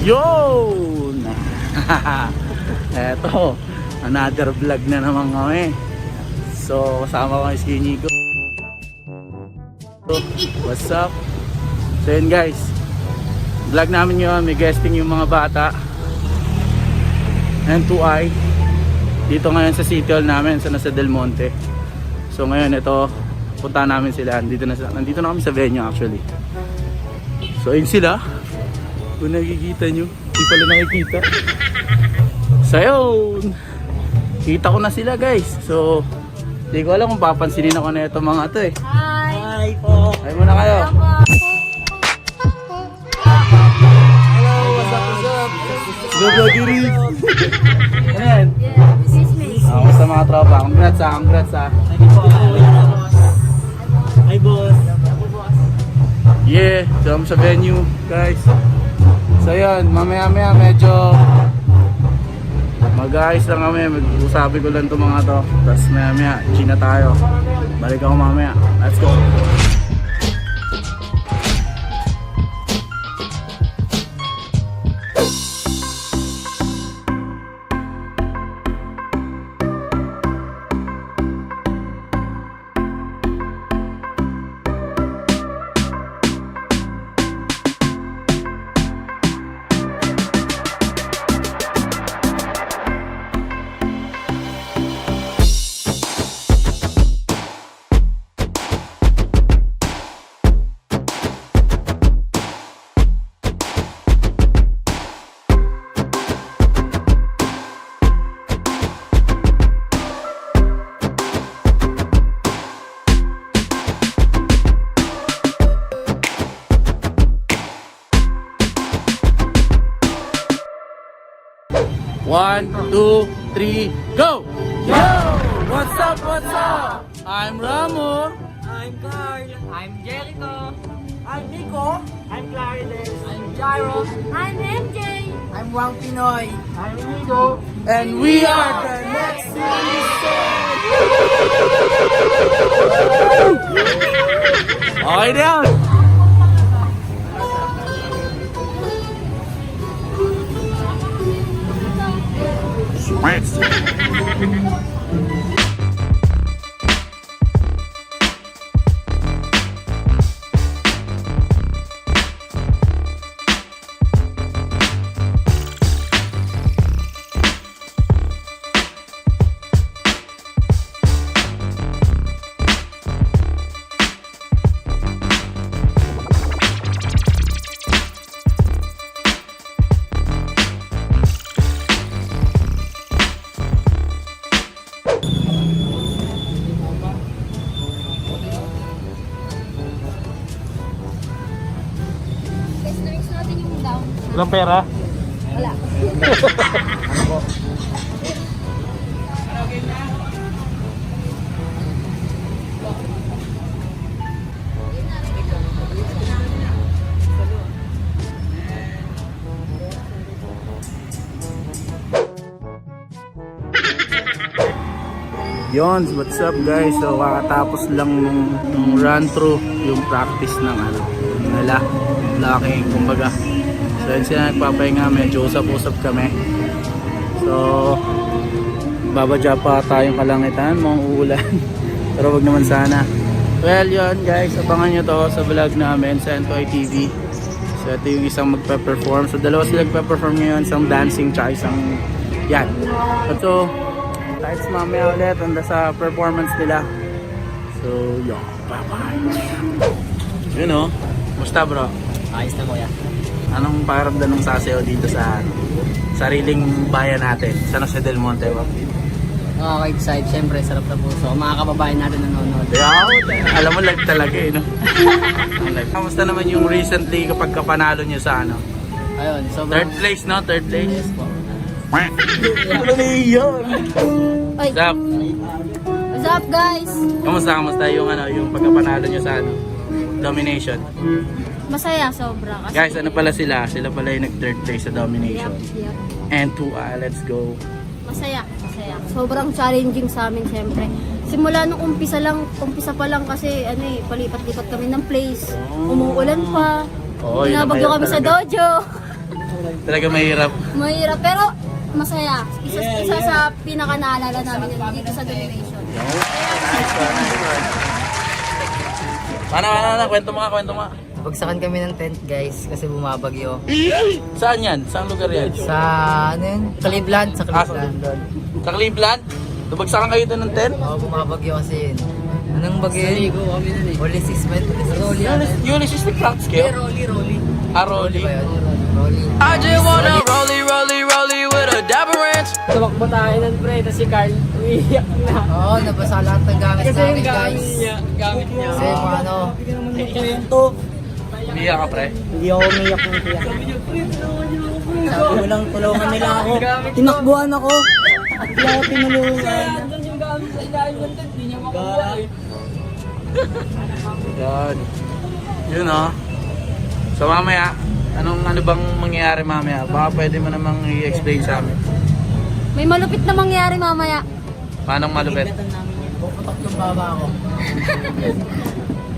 Yun! Eto, another vlog na naman kami. So, kasama ko yung skinny ko. What's up? So yun guys, vlog namin yun, may guesting yung mga bata N2I dito ngayon sa City Hall namin sa nasa Del Monte. So ngayon ito, punta namin sila. Nandito na kami sa venue actually. So yun sila, kung nakikita nyo, hindi pala nakikita. So yun, kita ko na sila guys. So hindi ko alam kung papansinin ako na itong mga ito eh. Hi po. Hi muna kayo. Hello, what's up? Go Giri. Ano yan? Business. Basta mga tropa. Congrats ha. Hi boss. Yeah, jump sa venue guys. So yun, mamaya medyo mag-ayos lang kami. Mag-usabi ko lang itong mga to. Tapos maya Gina tayo. Balik ako mamaya. Let's go. One, two, three, go! Yo! What's up? I'm Ramo. I'm Carl. I'm Jericho. I'm Nico. I'm Clarides. I'm Jairo. I'm MJ. I'm Wang Pinoy. I'm Nico. And we are the next season! Okay down! Next natin yung down. Walang pera? Wala. Yon, what's up guys? So kakatapos lang nung run through yung practice ng nila blocking kumbaga. So yun sila nagpapahinga, medyo usap-usap kami. So babadya pa tayong kalangitan, mga uulan. Pero wag naman sana. Well yun guys, abangan nyo to sa vlog namin sa N2I TV. So ito yung isang magpe-perform. So dalawa sila magpe-perform ngayon, isang dancing tsaka isang yan. So lights mamaya ulit handa sa performance nila. So yun, bye-bye. Yun o, musta bro? Ayos na mo yan. Anong pakiramdam ng sasayaw dito sa sariling bayan natin sa nasa Del Monte? Excited. Siyempre, sarap na puso. Mga kababayan natin nanonood. Alam mo live talaga eh, no? Kamusta naman yung recently kapag kapanalo nyo sa ano? Ayun, sobrang... Third place, no? Third place? Yes po. Ano yun? Oy, What's up? what's up guys? Kamusta yung ano, yung pagkapanalo nyo sa ano? Domination. Masaya sobra. Kasi, Guys, ano pala sila? Sila pala yung nag-third place sa domination. Yep. And 2, let's go. Masaya. Sobrang challenging sa amin siyempre. Simula nung umpisa pa lang kasi palipat-lipat kami ng place. Umuulan pa. Oo, yun ang Binabagyo mahirap kami sa talaga. dojo. Talaga mahirap. Mahirap, pero masaya. Isa sa pinaka-naalala namin yun dito sa Domination. Nice one. Paano, kwento mo nga. Bagsakan kami ng tent guys kasi bumabagyo. Saan yan? Saan lugar yan? Sa ano yun? Cleveland, sa Cleveland. Sa Cleveland? Nabagsakan kayo doon ng tent? Oo, bumabagyo kasi yun. Anong bagyo yun? Only 6 minutes. Rolly. Ulysses the Crack Scale? Rolly. Ah, Rolly. Rolly. I just wanna rolly with a dapper ranch. Tumakbo tayo nun pre, tapos si Carl umiiyak na. Oo, nabasa lahat ng gamit namin guys. Gamit niya. Kasi yung ano, Biya ka, pre. Hindi ako umiyak ng kuya. Sabi mo lang, tulungan nila ako. Tinakbuhan ako. Hindi ako tinulungan. God. Yun oh. So mamaya, ano bang mangyayari mamaya? Baka pwede mo namang i-explain sa amin. May malupit na mangyari mamaya. Paano malupit? puputok yung baba ko.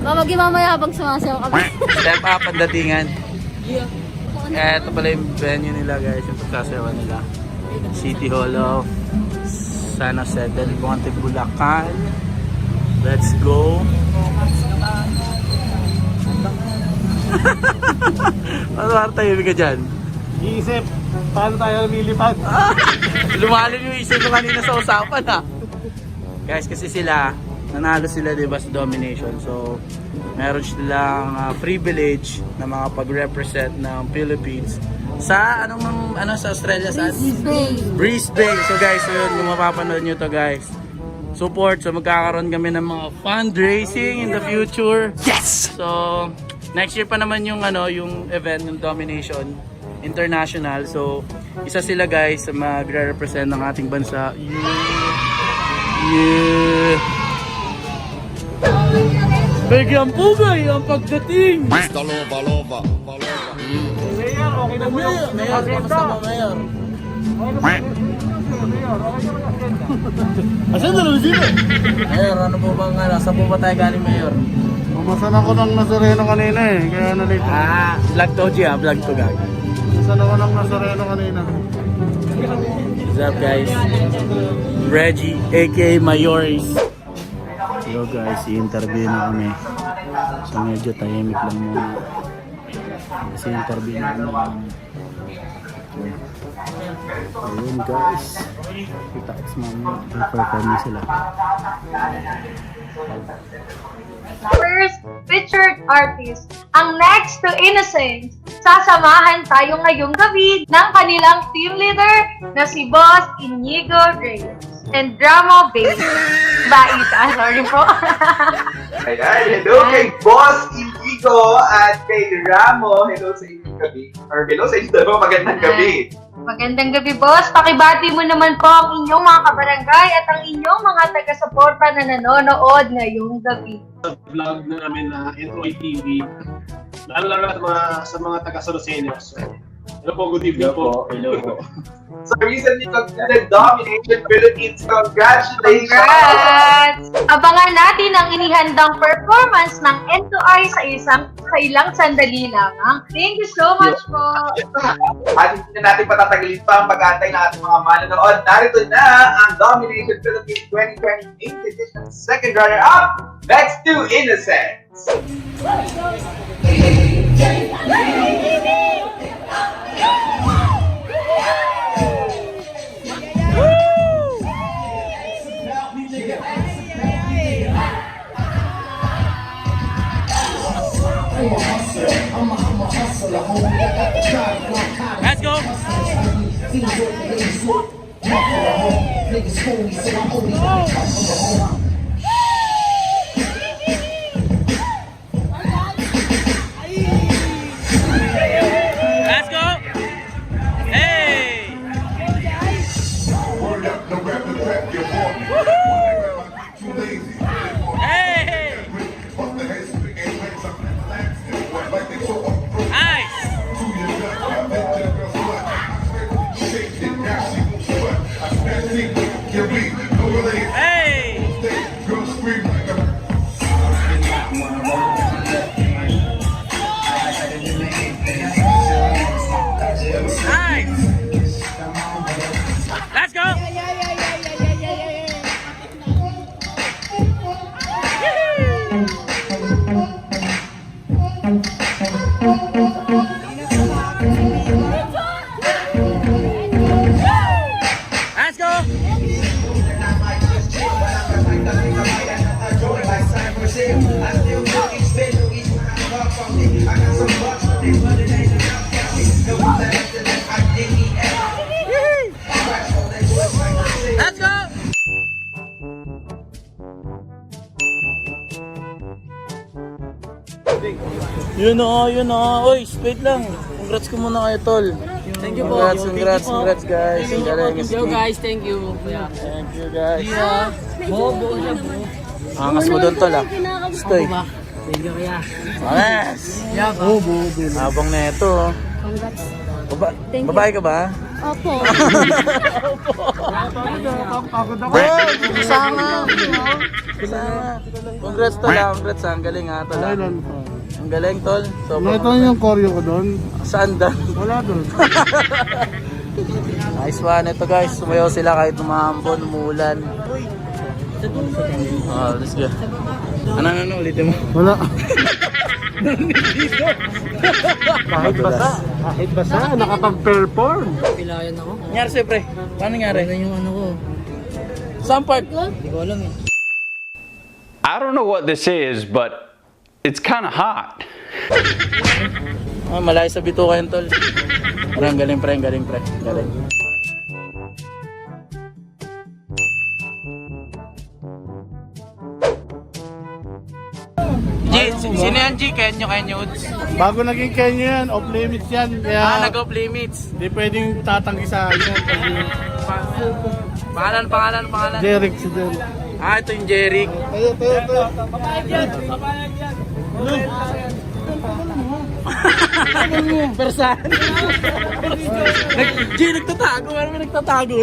Mamagi mamaya habang sumasayaw kami. Step up ang datingan. Ito pala yung venue nila guys, yung pagsasayawan nila. City Hall of San Jose del Monte, Bulacan. Let's go. Ano tahimik ka dyan? Iisip, paano tayo lumilipad? Lumalim yung isip ko kanina sa usapan ha. Guys, kasi sila, nanalo sila diba sa Domination. So, meron silang privilege na makapag-represent ng Philippines sa sa Australia, sa Brisbane. So guys, so yun, kung mapapanood nyo to guys, support. So magkakaroon kami ng mga fundraising in the future. Yes! So next year pa naman yung yung event ng Domination International. So isa sila guys sa magre-represent ng ating bansa. Yeah. Bigyan pugay ang pagdating. Mr. Lova. Mayor, okay na po yung agenda. Mayor. Asan na lang sila? Mayor, ano po bang saan po ba tayo galing, Mayor? Pumasan ako ng Nazareno kanina eh, kaya nalito. Vlog to G vlog to gag. Pumasan ako ng Nazareno kanina. What's up guys? Reggie, aka Mayoris. Hello guys, i-interview na kami. So medyo tahimik lang muna. Kasi interview na kami. Ayun guys. Kita-kits mamaya. I-perform na sila. First featured artist, ang Next to Innocence. Sasamahan tayo ngayong gabi ng kanilang team leader na si Boss Inigo Reyes and drama bass. Sorry po. Ayan, hello kay Boss Inigo at kay Ramo. Hello sa inyong gabi. Or hello sa inyong dalawa, magandang gabi. Magandang gabi, boss. Pakibati mo naman po ang inyong mga kabarangay at ang inyong mga taga-suporta na nanonood ngayong gabi. Vlog na namin na Entroy TV. Lalo sa mga taga-Solosenos. Hello po, good evening po. Hello po. So recently concluded Domination Philippines. Congratulations! Congrats! Abangan natin ang inihandang performance ng N2I sa ilang sandali lamang. Thank you so much po! At hindi na natin patatagalin pa ang pag-aantay ng ating mga manonood. Narito na ang Domination Philippines 2028 edition second runner-up, Next to Innocence. Let's go! Let's go! Hey! Hey! Nice! Hey! Nice! Nice! Let's go! Let's go! Let's go! Yun o, yun o. Uy, wait lang. Congrats ko muna kayo, tol. Thank you po. Congrats guys. Ang galing. Thank you guys, thank you. Yeah. Thank you guys. Buo siya, buo. Angas mo doon, tol ah. Stoy. Thank you kaya. Yes! Yeah, Habang na ito. Congrats. Thank you. Babae ka ba? Opo. Kasama. Congrats tol ah. Congrats ah. Ang galing ha tol ah. Ang galing tol. Ito yung choreo ko doon. Saan doon? Wala doon. Nice one. Ito guys. Sumayaw sila kahit umahambon, umuulan. Oh, let's go. Ano ulitin mo? Wala. Kahit basa, nakapag-perform. Pilayan ako. Nangyari sa'yo pre? Paano nangyari? Ano yung ano ko? Saan part? Hindi ko alam eh. I don't know what this is, but it's kind of hot. Ah, malayo sa bituka yun tol. Pero ang galing pre, ang galing pre. Galing. G, sino yan G? Kenyo Woods? Bago naging Kenya yan, off limits yan. Ah, Kaya nag-off limits. hindi pwedeng tatanggi sa akin. Pangalan. Jeric si Jeric. Ah, ito yung Jeric. Tayo. Persan. G, nagtatago. Ano may nagtatago?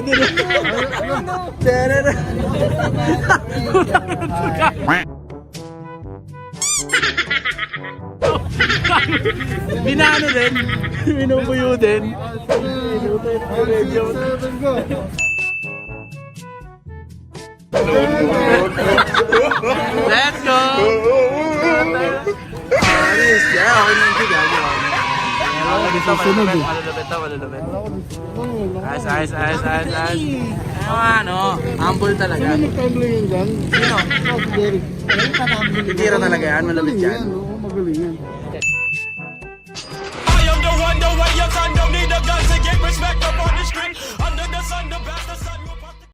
Binano din. Binubuyo din. Let's go! Aris, yeah, ako nang gagawin. Malulupit. Ayos. Ano, humble talaga. Nagpabling yan dyan. Sino? Jeric. Titira talaga yan, malupit yan. Oo, magaling yan. I am the one, the way your son don't need a